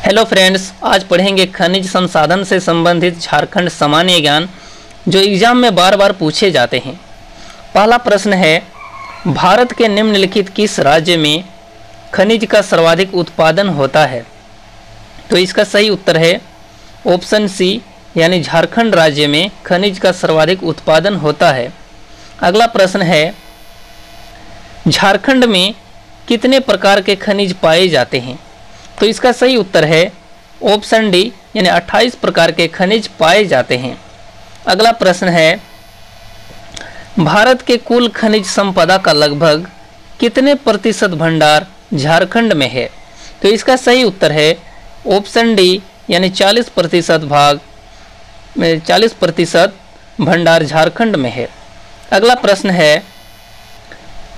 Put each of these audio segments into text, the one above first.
Hello friends, आज पढ़ेंगे खनिज संसाधन से संबंधित झारखंड सामान्य ज्ञान जो एग्जाम में बार बार पूछे जाते हैं। पहला प्रश्न है, भारत के निम्नलिखित किस राज्य में खनिज का सर्वाधिक उत्पादन होता है? तो इसका सही उत्तर है ऑप्शन सी, यानी झारखंड राज्य में खनिज का सर्वाधिक उत्पादन होता है। अगला प्रश्न है, झारखंड में कितने प्रकार के खनिज पाए जाते हैं? तो इसका सही उत्तर है ऑप्शन डी, यानी 28 प्रकार के खनिज पाए जाते हैं। अगला प्रश्न है, भारत के कुल खनिज संपदा का लगभग कितने प्रतिशत भंडार झारखंड में है? तो इसका सही उत्तर है ऑप्शन डी, यानी 40% भंडार झारखंड में है। अगला प्रश्न है,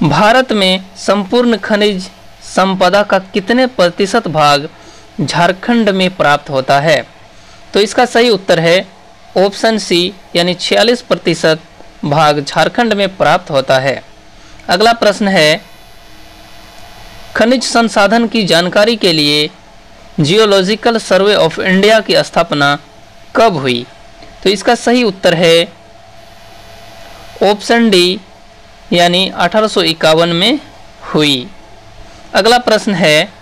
भारत में संपूर्ण खनिज संपदा का कितने प्रतिशत भाग झारखंड में प्राप्त होता है? तो इसका सही उत्तर है ऑप्शन सी, यानी 46% भाग झारखंड में प्राप्त होता है। अगला प्रश्न है, खनिज संसाधन की जानकारी के लिए जियोलॉजिकल सर्वे ऑफ इंडिया की स्थापना कब हुई? तो इसका सही उत्तर है ऑप्शन डी, यानी 1851 में हुई। अगला प्रश्न है,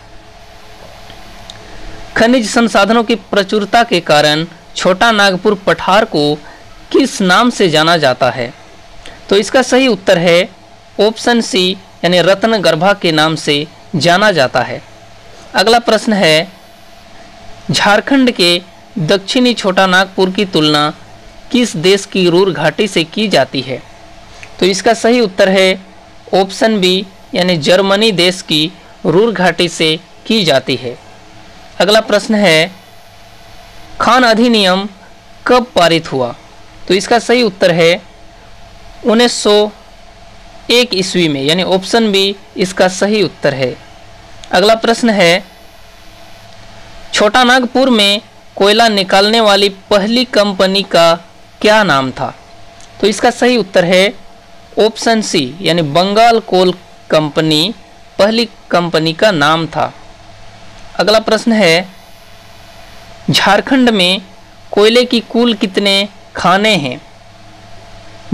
खनिज संसाधनों की प्रचुरता के कारण छोटा नागपुर पठार को किस नाम से जाना जाता है? तो इसका सही उत्तर है ऑप्शन सी, यानी रत्नगर्भा के नाम से जाना जाता है। अगला प्रश्न है, झारखंड के दक्षिणी छोटा नागपुर की तुलना किस देश की रूर घाटी से की जाती है? तो इसका सही उत्तर है ऑप्शन बी, यानी जर्मनी देश की रूर घाटी से की जाती है। अगला प्रश्न है, खान अधिनियम कब पारित हुआ? तो इसका सही उत्तर है 1901 ईस्वी में, यानी ऑप्शन बी इसका सही उत्तर है। अगला प्रश्न है, छोटा नागपुर में कोयला निकालने वाली पहली कंपनी का क्या नाम था? तो इसका सही उत्तर है ऑप्शन सी, यानी बंगाल कोल कंपनी पहली कंपनी का नाम था। अगला प्रश्न है, झारखंड में कोयले की कुल कितने खाने हैं?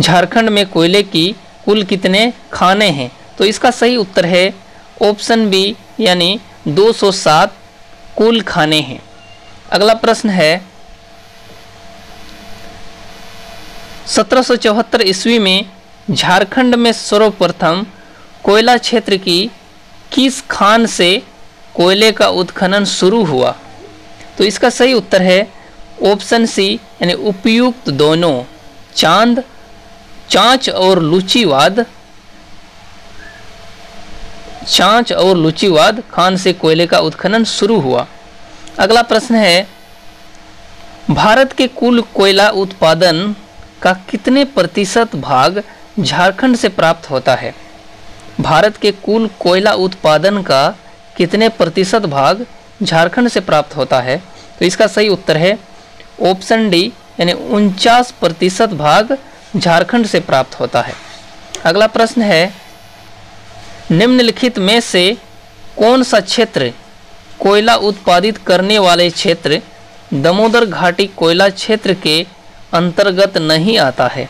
झारखंड में कोयले की कुल कितने खाने हैं? तो इसका सही उत्तर है ऑप्शन बी, यानी 207 कुल खाने हैं। अगला प्रश्न है, 1774 ईस्वी में झारखंड में सर्वप्रथम कोयला क्षेत्र की किस खान से कोयले का उत्खनन शुरू हुआ? तो इसका सही उत्तर है ऑप्शन सी, यानी उपयुक्त दोनों चांच और लुचिवाद खान से कोयले का उत्खनन शुरू हुआ। अगला प्रश्न है, भारत के कुल कोयला उत्पादन का कितने प्रतिशत भाग झारखंड से प्राप्त होता है? भारत के कुल कोयला उत्पादन का कितने प्रतिशत भाग झारखंड से प्राप्त होता है? तो इसका सही उत्तर है ऑप्शन डी, यानी 49% भाग झारखंड से प्राप्त होता है। अगला प्रश्न है, निम्नलिखित में से कौन सा क्षेत्र कोयला उत्पादित करने वाले क्षेत्र दामोदर घाटी कोयला क्षेत्र के अंतर्गत नहीं आता है?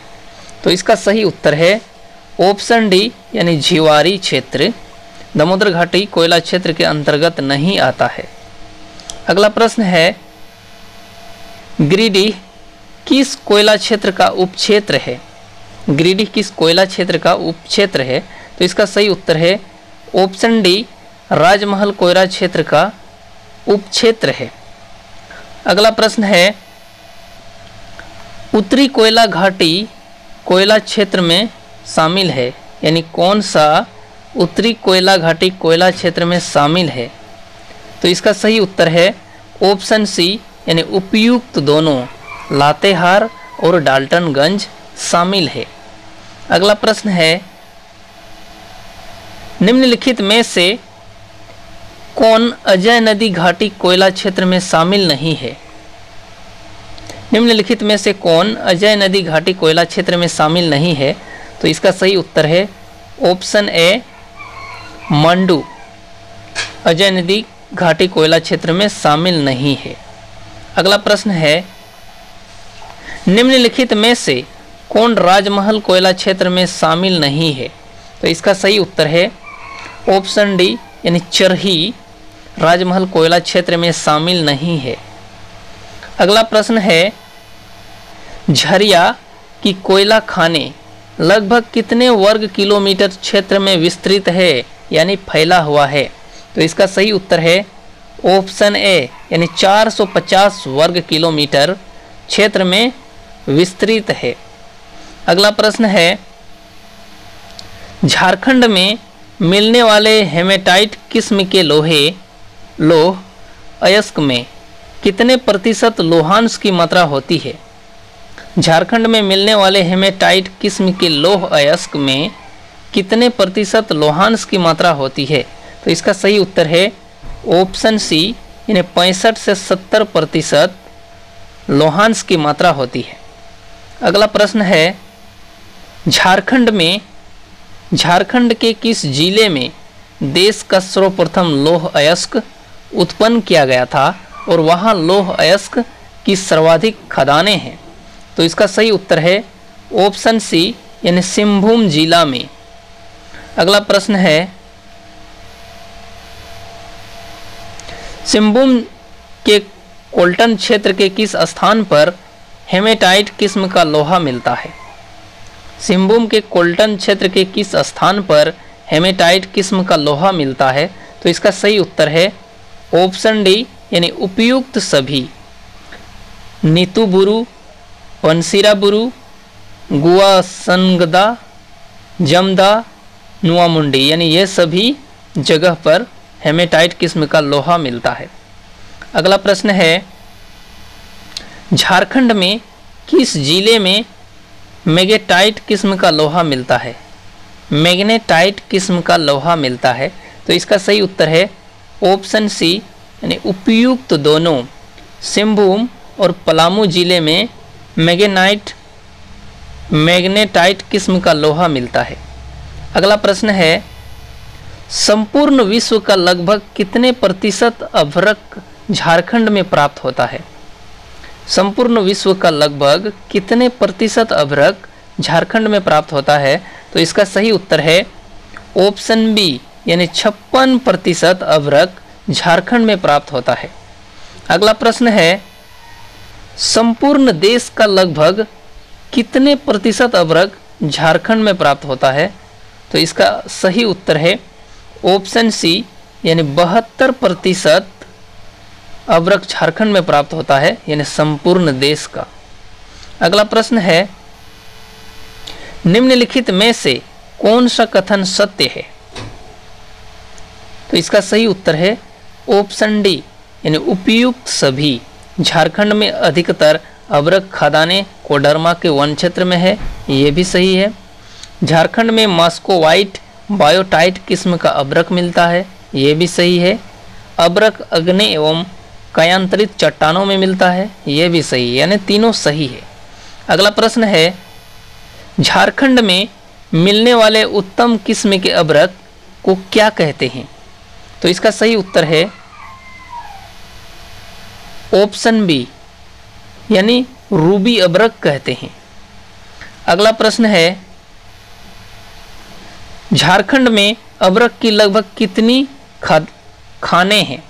तो इसका सही उत्तर है ऑप्शन डी, यानी झिवारी क्षेत्र दामोदर घाटी कोयला क्षेत्र के अंतर्गत नहीं आता है। अगला प्रश्न है, गिरिडीह किस कोयला क्षेत्र का उपक्षेत्र है? गिरिडीह किस कोयला क्षेत्र का उपक्षेत्र है? तो इसका सही उत्तर है ऑप्शन डी, राजमहल कोयला क्षेत्र का उपक्षेत्र है। अगला प्रश्न है, उत्तरी कोयला घाटी कोयला क्षेत्र में शामिल है, यानी कौन सा उत्तरी कोयला घाटी कोयला क्षेत्र में शामिल है? तो इसका सही उत्तर है ऑप्शन सी, यानी उपयुक्त दोनों लातेहार और डाल्टनगंज शामिल है। अगला प्रश्न है, निम्नलिखित में से कौन अजय नदी घाटी कोयला क्षेत्र में शामिल नहीं है? निम्नलिखित में से कौन अजय नदी घाटी कोयला क्षेत्र में शामिल नहीं है? तो इसका सही उत्तर है ऑप्शन ए, मंडू अजय नदी घाटी कोयला क्षेत्र में शामिल नहीं है। अगला प्रश्न है, निम्नलिखित में से कौन राजमहल कोयला क्षेत्र में शामिल नहीं है? तो इसका सही उत्तर है ऑप्शन डी यानी चरही राजमहल कोयला क्षेत्र में शामिल नहीं है। अगला प्रश्न है, झरिया की कोयला खाने लगभग कितने वर्ग किलोमीटर क्षेत्र में विस्तृत है यानी फैला हुआ है? तो इसका सही उत्तर है ऑप्शन ए यानी 450 वर्ग किलोमीटर क्षेत्र में विस्तृत है। अगला प्रश्न है, झारखंड में मिलने वाले हेमेटाइट किस्म के लौह अयस्क में कितने प्रतिशत लोहांश की मात्रा होती है? झारखंड में मिलने वाले हेमेटाइट किस्म के लौह अयस्क में कितने प्रतिशत लोहांश की मात्रा होती है? तो इसका सही उत्तर है ऑप्शन सी यानी 65 से 70% लोहांश की मात्रा होती है। अगला प्रश्न है, झारखंड के किस जिले में देश का सर्वप्रथम लौह अयस्क उत्पन्न किया गया था और वहां लौह अयस्क की सर्वाधिक खदानें हैं? तो इसका सही उत्तर है ऑप्शन सी यानी सिंहभूम जिला में। अगला प्रश्न है, सिंहभूम के कोल्टन क्षेत्र के किस स्थान पर हेमेटाइट किस्म का लोहा मिलता है? सिंहभूम के कोल्टन क्षेत्र के किस स्थान पर हेमेटाइट किस्म का लोहा मिलता है? तो इसका सही उत्तर है ऑप्शन डी यानी उपयुक्त सभी। नीतूबुरु, पंसीराबुरु, गुआसनगदा, जमदा, नुआमुंडी यानी ये सभी जगह पर हेमेटाइट किस्म का लोहा मिलता है। अगला प्रश्न है, झारखंड में किस जिले में मैग्नेटाइट किस्म का लोहा मिलता है? मैग्नेटाइट किस्म का लोहा मिलता है। तो इसका सही उत्तर है ऑप्शन सी यानी उपयुक्त दोनों। सिंहभूम और पलामू जिले में मैग्नेटाइट किस्म का लोहा मिलता है। अगला प्रश्न है, संपूर्ण विश्व का लगभग कितने प्रतिशत अभ्रक झारखंड में प्राप्त होता है? संपूर्ण विश्व का लगभग कितने प्रतिशत अभ्रक झारखंड में प्राप्त होता है? तो इसका सही उत्तर है ऑप्शन बी यानी 56% अभ्रक झारखंड में प्राप्त होता है। अगला प्रश्न है, संपूर्ण देश का लगभग कितने प्रतिशत अभ्रक झारखंड में प्राप्त होता है? तो इसका सही उत्तर है ऑप्शन सी यानी 72% अभ्रक झारखंड में प्राप्त होता है यानी संपूर्ण देश का। अगला प्रश्न है, निम्नलिखित में से कौन सा कथन सत्य है? तो इसका सही उत्तर है ऑप्शन डी यानी उपयुक्त सभी। झारखंड में अधिकतर अभ्रक खदानें कोडरमा के वन क्षेत्र में है, ये भी सही है। झारखंड में मॉस्कोवाइट बायोटाइट किस्म का अभ्रक मिलता है, ये भी सही है। अभ्रक अग्नि एवं कायांतरित चट्टानों में मिलता है, ये भी सही है, यानी तीनों सही है। अगला प्रश्न है, झारखंड में मिलने वाले उत्तम किस्म के अभ्रक को क्या कहते हैं? तो इसका सही उत्तर है ऑप्शन बी यानी रूबी अभ्रक कहते हैं। अगला प्रश्न है, झारखंड में अभ्रक की लगभग कितनी खानें हैं?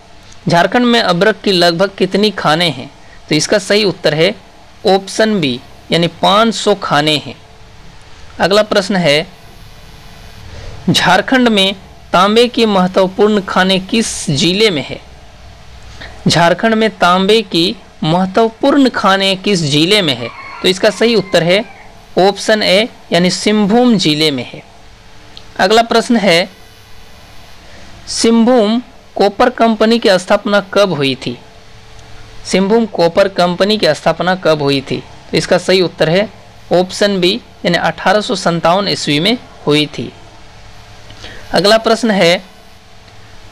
झारखंड में अभ्रक की लगभग कितनी खानें हैं? तो इसका सही उत्तर है ऑप्शन बी यानी 500 खानें हैं। अगला प्रश्न है, झारखंड में तांबे की महत्वपूर्ण खानें किस जिले में है? झारखंड में तांबे की महत्वपूर्ण खानें किस जिले में है? तो इसका सही उत्तर है ऑप्शन ए यानी सिंहभूम जिले में है। अगला प्रश्न है, सिंहभूम कॉपर कंपनी की स्थापना कब हुई थी? सिंहभूम कॉपर कंपनी की स्थापना कब हुई थी? तो इसका सही उत्तर है ऑप्शन बी यानी 1857 ईस्वी में हुई थी। अगला प्रश्न है,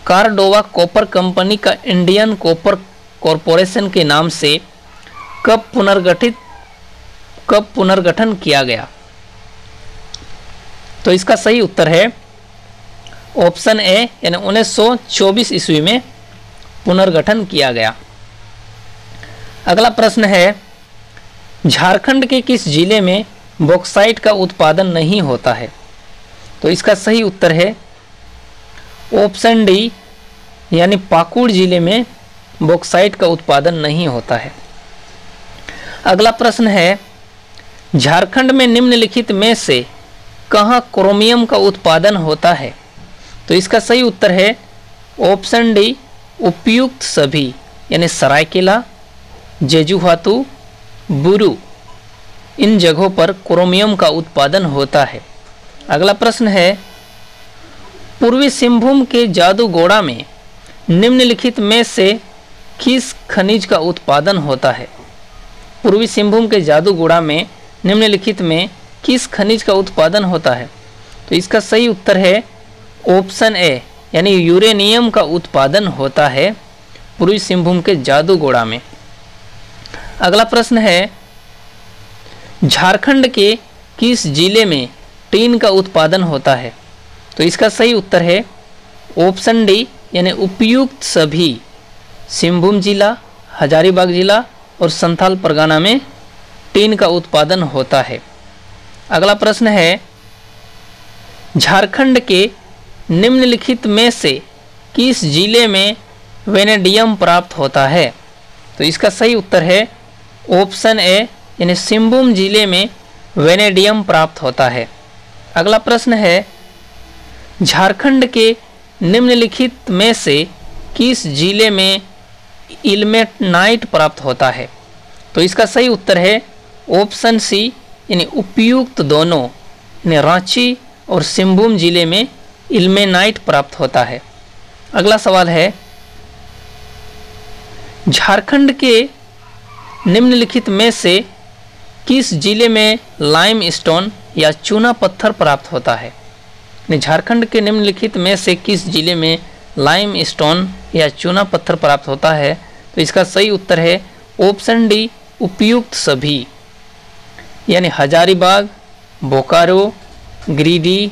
कार्डोवा कॉपर कंपनी का इंडियन कॉपर कॉरपोरेशन के नाम से कब पुनर्गठन किया गया? तो इसका सही उत्तर है ऑप्शन ए यानी 1924 ईस्वी में पुनर्गठन किया गया। अगला प्रश्न है, झारखंड के किस जिले में बॉक्साइट का उत्पादन नहीं होता है? तो इसका सही उत्तर है ऑप्शन डी, यानी पाकुड़ जिले में बॉक्साइट का उत्पादन नहीं होता है। अगला प्रश्न है, झारखंड में निम्नलिखित में से कहाँ क्रोमियम का उत्पादन होता है? तो इसका सही उत्तर है ऑप्शन डी, उपयुक्त सभी, यानी सरायकेला, जेजुहातू, बुरु, इन जगहों पर क्रोमियम का उत्पादन होता है। अगला प्रश्न है, पूर्वी सिंहभूम के जादूगोड़ा में निम्नलिखित में से किस खनिज का उत्पादन होता है? पूर्वी सिंहभूम के जादूगोड़ा में निम्नलिखित में किस खनिज का उत्पादन होता है? तो इसका सही उत्तर है ऑप्शन ए, यानी यूरेनियम का उत्पादन होता है पूर्वी सिंहभूम के जादूगोड़ा में। अगला प्रश्न है, झारखंड के किस जिले में टीन का उत्पादन होता है? तो इसका सही उत्तर है ऑप्शन डी, यानी उपयुक्त सभी, सिंहभूम जिला, हजारीबाग जिला और संथाल परगना में टीन का उत्पादन होता है। अगला प्रश्न है, झारखंड के निम्नलिखित में से किस जिले में वेनेडियम प्राप्त होता है? तो इसका सही उत्तर है ऑप्शन ए, यानी सिंहभूम जिले में वेनेडियम प्राप्त होता है। अगला प्रश्न है, झारखंड के निम्नलिखित में से किस जिले में इल्मेनाइट प्राप्त होता है? तो इसका सही उत्तर है ऑप्शन सी, यानी उपयुक्त दोनों, यानी रांची और सिंहभूम जिले में इल्मेनाइट प्राप्त होता है। अगला सवाल है, झारखंड के निम्नलिखित में से किस जिले में लाइमस्टोन या चूना पत्थर प्राप्त होता है? झारखंड के निम्नलिखित में से किस जिले में लाइमस्टोन या चूना पत्थर प्राप्त होता है? तो इसका सही उत्तर है ऑप्शन डी, उपयुक्त सभी, यानी हजारीबाग, बोकारो, गिरिडीह,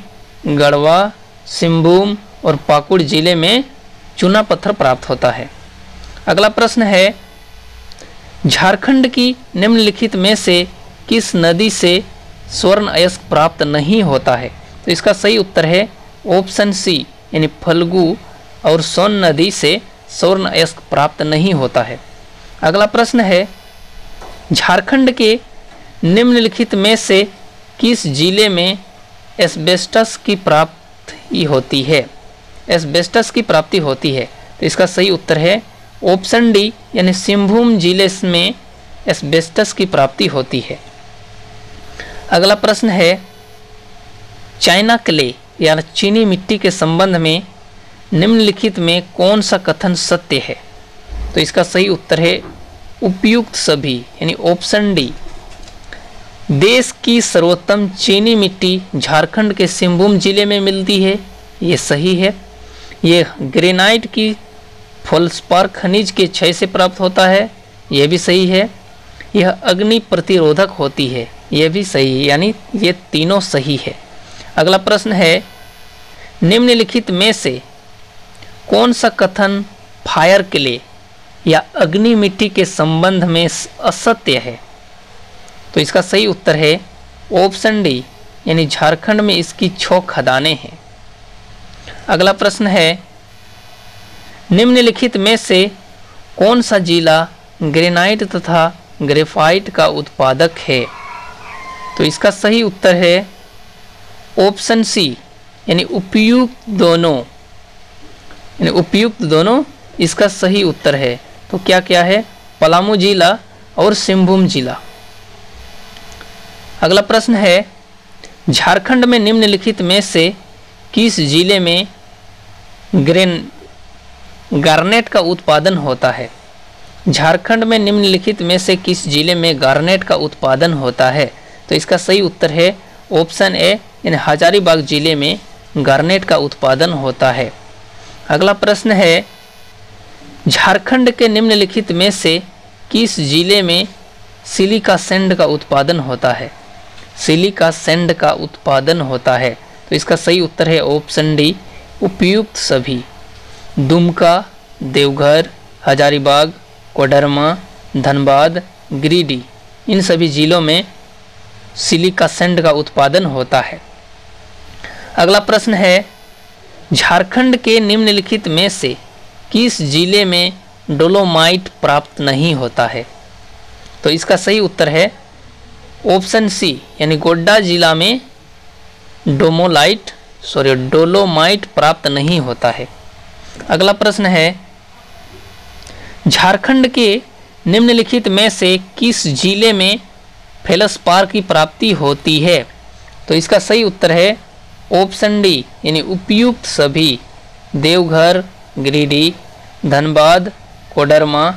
गढ़वा, सिंहभूम और पाकुड़ जिले में चूना पत्थर प्राप्त होता है। अगला प्रश्न है, झारखंड की निम्नलिखित में से किस नदी से स्वर्ण अयस्क प्राप्त नहीं होता है? तो इसका सही उत्तर है ऑप्शन सी, यानी फल्गु और सोन नदी से स्वर्ण अयस्क प्राप्त नहीं होता है। अगला प्रश्न है, झारखंड के निम्नलिखित में से किस जिले में एस्बेस्टस की प्राप्ति होती है? एस्बेस्टस की प्राप्ति होती है। तो इसका सही उत्तर है ऑप्शन डी, यानी सिंहभूम जिले में एस्बेस्टस की प्राप्ति होती है। अगला प्रश्न है, चाइना क्ले या चीनी मिट्टी के संबंध में निम्नलिखित में कौन सा कथन सत्य है? तो इसका सही उत्तर है उपयुक्त सभी, यानी ऑप्शन डी। देश की सर्वोत्तम चीनी मिट्टी झारखंड के सिंहभूम जिले में मिलती है, ये सही है। यह ग्रेनाइट की फेल्सपार खनिज के क्षय से प्राप्त होता है, यह भी सही है। यह अग्नि प्रतिरोधक होती है, यह भी सही है, यानी ये तीनों सही है। अगला प्रश्न है, निम्नलिखित में से कौन सा कथन फायर क्ले या अग्नि मिट्टी के संबंध में असत्य है? तो इसका सही उत्तर है ऑप्शन डी, यानी झारखंड में इसकी 6 खदानें हैं। अगला प्रश्न है, निम्नलिखित में से कौन सा जिला ग्रेनाइट तथा ग्रेफाइट का उत्पादक है? तो इसका सही उत्तर है ऑप्शन सी, यानी उपयुक्त दोनों, यानी उपयुक्त दोनों इसका सही उत्तर है। तो क्या क्या है? पलामू जिला और सिंहभूम जिला। अगला प्रश्न है, झारखंड में निम्नलिखित में से किस जिले में गार्नेट का उत्पादन होता है? झारखंड में निम्नलिखित में से किस जिले में गार्नेट का उत्पादन होता है? तो इसका सही उत्तर है ऑप्शन ए, यानी हजारीबाग जिले में गार्नेट का उत्पादन होता है। अगला प्रश्न है, झारखंड के निम्नलिखित में से किस जिले में सिलिका सैंड का उत्पादन होता है? सिलिका सैंड का उत्पादन होता है। तो इसका सही उत्तर है ऑप्शन डी, उपयुक्त सभी। दुमका, देवघर, हजारीबाग, कोडरमा, धनबाद, गिरिडीह इन सभी जिलों में सिलिका सैंड का उत्पादन होता है। अगला प्रश्न है, झारखंड के निम्नलिखित में से किस जिले में डोलोमाइट प्राप्त नहीं होता है? तो इसका सही उत्तर है ऑप्शन सी, यानी गोड्डा जिला में डोलोमाइट प्राप्त नहीं होता है। अगला प्रश्न है, झारखंड के निम्नलिखित में से किस जिले में फेल्सपार की प्राप्ति होती है? तो इसका सही उत्तर है ऑप्शन डी, यानी उपयुक्त सभी देवघर, गिरिडीह, धनबाद, कोडरमा,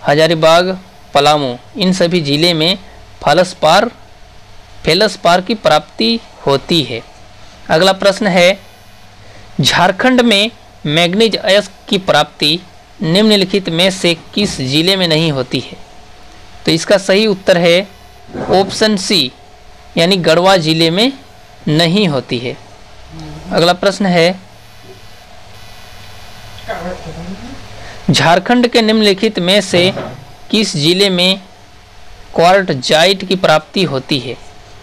हजारीबाग, पलामू इन सभी जिले में फेल्सपार की प्राप्ति होती है। अगला प्रश्न है, झारखंड में मैग्नीज अयस्क की प्राप्ति निम्नलिखित में से किस जिले में नहीं होती है? तो इसका सही उत्तर है ऑप्शन सी, यानी गढ़वा जिले में नहीं होती है। अगला प्रश्न है, झारखंड के निम्नलिखित में से किस जिले में क्वार्टजाइट की प्राप्ति होती है?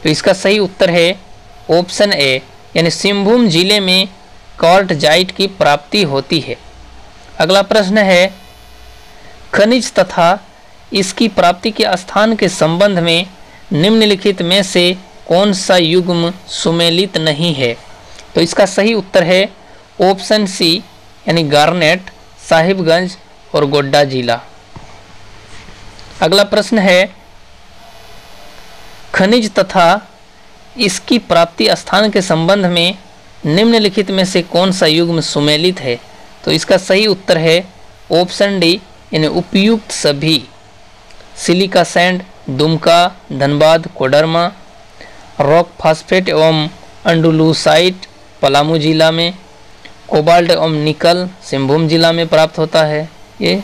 तो इसका सही उत्तर है ऑप्शन ए, यानी सिंहभूम जिले में क्वार्टजाइट की प्राप्ति होती है। अगला प्रश्न है, खनिज तथा इसकी प्राप्ति के स्थान के संबंध में निम्नलिखित में से कौन सा युग्म सुमेलित नहीं है? तो इसका सही उत्तर है ऑप्शन सी, यानी गार्नेट, साहिबगंज और गोड्डा जिला। अगला प्रश्न है, खनिज तथा इसकी प्राप्ति स्थान के संबंध में निम्नलिखित में से कौन सा युग्म सुमेलित है? तो इसका सही उत्तर है ऑप्शन डी, यानी उपयुक्त सभी silica sand, Dumka, Dhanbad, Koderma, rock phosphate एवं अंडुलूसाइट पलामू जिला में, कोबाल्ट एवं निकल सिंहभूम जिला में प्राप्त होता है। ये